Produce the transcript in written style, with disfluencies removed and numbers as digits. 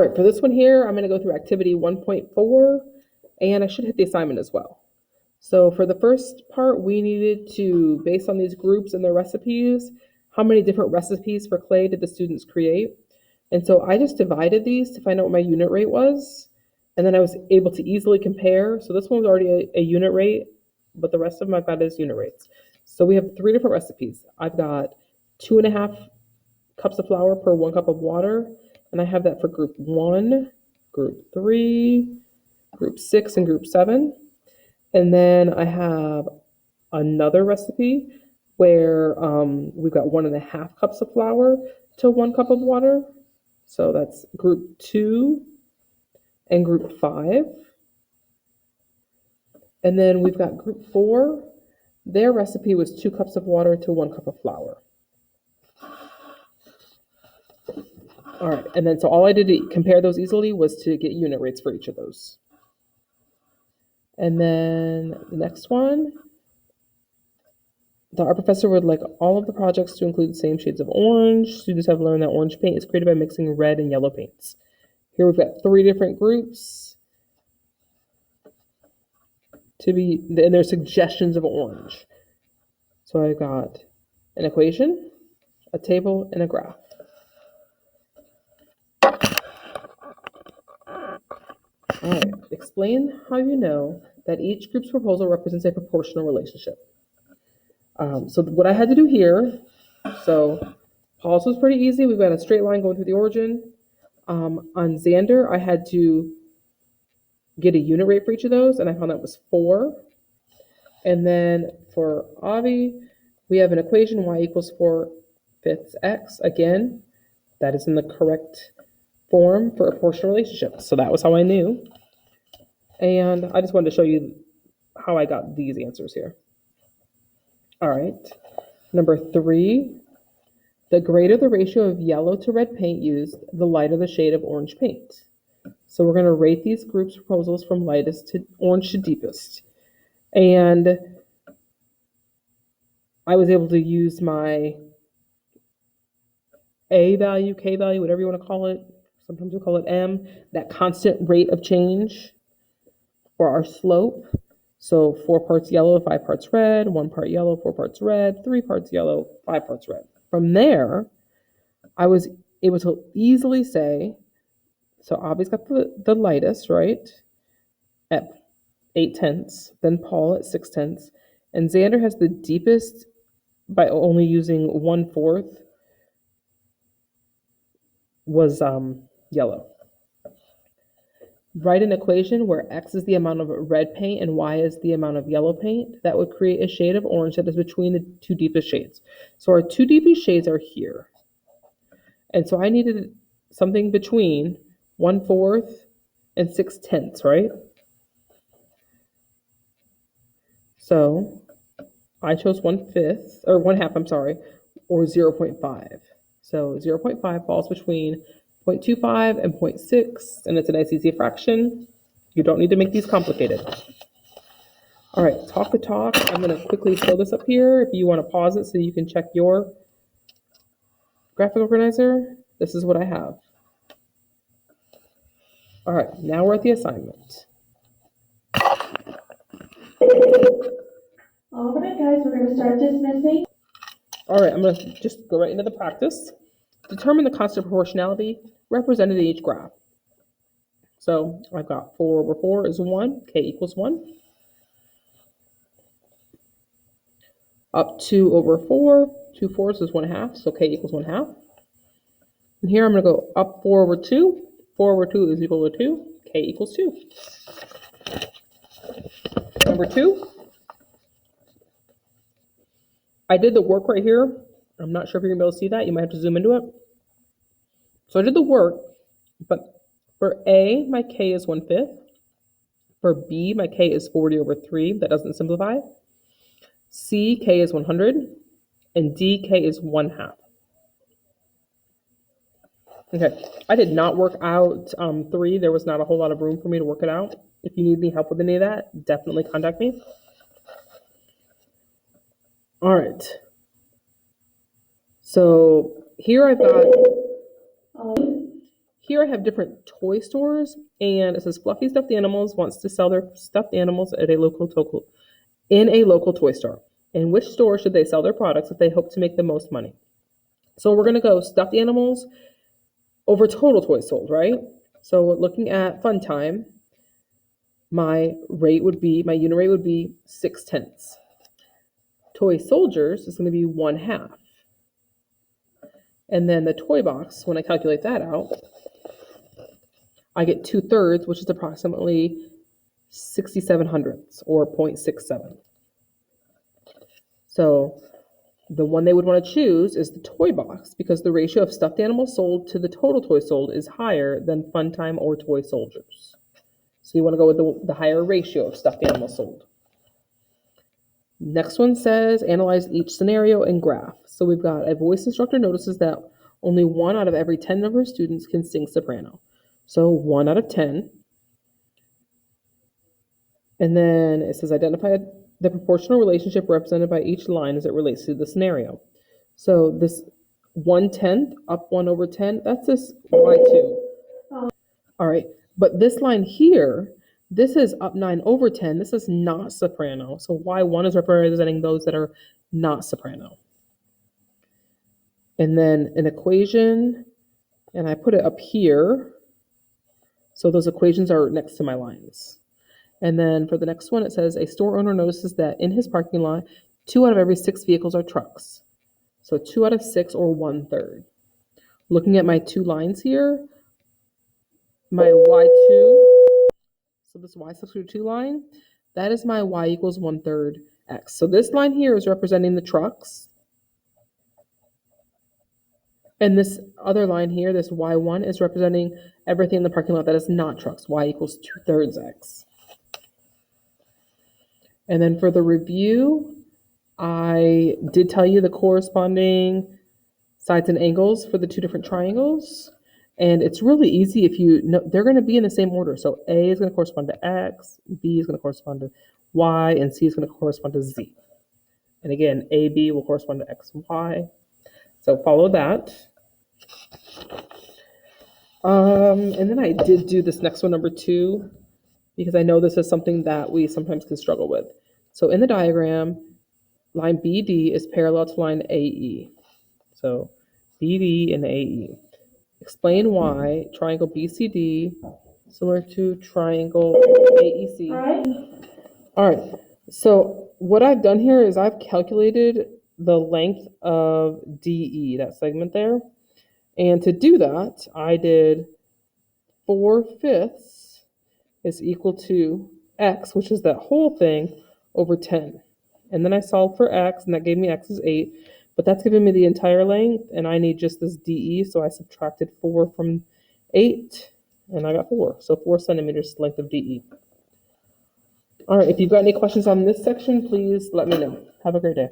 All right, for this one here, I'm going to go through activity 1.4, and I should hit the assignment as well. So for the first part, we needed to, based on these groups and their recipes, how many different recipes for clay did the students create? And so I just divided these to find out what my unit rate was, and then I was able to easily compare. So this one was already a unit rate, but the rest of them I've got as unit rates. So we have 3 different recipes. I've got 2.5 cups of flour per 1 cup of water, and I have that for group 1, group 3, group 6, and group 7. And then I have another recipe where we've got 1.5 cups of flour to 1 cup of water. So that's group 2 and group 5. And then we've got group 4. Their recipe was 2 cups of water to 1 cup of flour. All right, and then so all I did to compare those easily was to get unit rates for each of those. And then the next one, our professor would like all of the projects to include the same shades of orange. Students have learned that orange paint is created by mixing red and yellow paints. Here we've got 3 different groups and there's suggestions of orange. So I've got an equation, a table, and a graph. All right, explain how you know that each group's proposal represents a proportional relationship. So what I had to do here, so Paul's was pretty easy. We've got a straight line going through the origin. On Xander, I had to get a unit rate for each of those, and I found that was 4. And then for Avi, we have an equation, y equals 4/5 x. Again, that is in the correct form for a proportional relationship. So that was how I knew. And I just wanted to show you how I got these answers here. All right, number 3, the greater the ratio of yellow to red paint used, the lighter the shade of orange paint. So we're going to rate these groups' proposals from lightest to orange to deepest. And I was able to use my A value, K value, whatever you want to call it. Sometimes we call it M, that constant rate of change for our slope. So 4 parts yellow, 5 parts red, 1 part yellow, 4 parts red, 3 parts yellow, 5 parts red. From there, I was able to easily say, so Avi's got the lightest, right, at 8/10, then Paul at 6/10, and Xander has the deepest by only using 1/4 was yellow. Write an equation where x is the amount of red paint and y is the amount of yellow paint. That would create a shade of orange that is between the 2 deepest shades. So our 2 deepest shades are here. And so I needed something between 1/4 and 6/10, right? So I chose 1/5, or 1/2, I'm sorry, or 0.5. So 0.5 falls between 0.25 and 0.6, and it's a nice easy fraction. You don't need to make these complicated. All right, talk the talk. I'm going to quickly throw this up here if you want to pause it so you can check your graphic organizer. This is what I have. All right, now we're at the assignment. All right, guys, we're going to start dismissing. All right, I'm going to just go right into the practice. Determine the constant proportionality represented in each graph. So I've got 4/4 is 1, k equals 1. Up 2/4, 2/4 is 1/2, so k equals 1/2. And here I'm going to go up 4/2. 4/2 is equal to 2, k equals 2. Number 2, I did the work right here. I'm not sure if you're going to be able to see that. You might have to zoom into it. So I did the work, but for A, my k is 1/5. For B, my k is 40/3. That doesn't simplify. C, k is 100. And D, k is 1/2. Okay, I did not work out 3. There was not a whole lot of room for me to work it out. If you need any help with any of that, definitely contact me. All right. So here I've got here I have different toy stores, and it says Fluffy Stuffed Animals wants to sell their stuffed animals at a local toy store. In which store should they sell their products if they hope to make the most money? So we're gonna go stuffed animals over total toys sold, right? So looking at Fun Time, my unit rate would be 0.6. Toy Soldiers is gonna be 1/2. And then the toy box, when I calculate that out, I get 2/3, which is approximately 67 hundredths or 0.67. So the one they would want to choose is the toy box because the ratio of stuffed animals sold to the total toys sold is higher than Fun Time or Toy Soldiers. So you want to go with the higher ratio of stuffed animals sold. Next one says analyze each scenario and graph. So we've got a voice instructor notices that only 1 out of every 10 of her students can sing soprano. So 1 out of 10. And then it says identify the proportional relationship represented by each line as it relates to the scenario. So this 1/10 up 1/10, that's this Y2. All right, but this line here, this is up 9/10. This is not soprano. So Y1 is representing those that are not soprano. And then an equation, and I put it up here. So those equations are next to my lines. And then for the next one, it says a store owner notices that in his parking lot, 2 out of every 6 vehicles are trucks. So 2 out of 6 or 1/3. Looking at my 2 lines here, my Y2, so this Y substitute 2 line, that is my Y equals 1/3 X. So this line here is representing the trucks. And this other line here, this Y1, is representing everything in the parking lot that is not trucks. Y equals 2/3 X. And then for the review, I did tell you the corresponding sides and angles for the 2 different triangles. And it's really easy if you know, they're going to be in the same order. So A is going to correspond to X, B is going to correspond to Y, and C is going to correspond to Z. And again, AB will correspond to X and Y. So follow that. And then I did do this next one, number 2, because I know this is something that we sometimes can struggle with. So in the diagram, line BD is parallel to line AE. So BD and AE. Explain why triangle BCD similar to triangle AEC. All right. So what I've done here is I've calculated the length of DE, that segment there. And to do that, I did 4/5 is equal to X, which is that whole thing, over 10. And then I solved for X, and that gave me X is 8. But that's giving me the entire length, and I need just this DE, so I subtracted 4 from 8, and I got 4. So 4 centimeters length of DE. All right, if you've got any questions on this section, please let me know. Have a great day.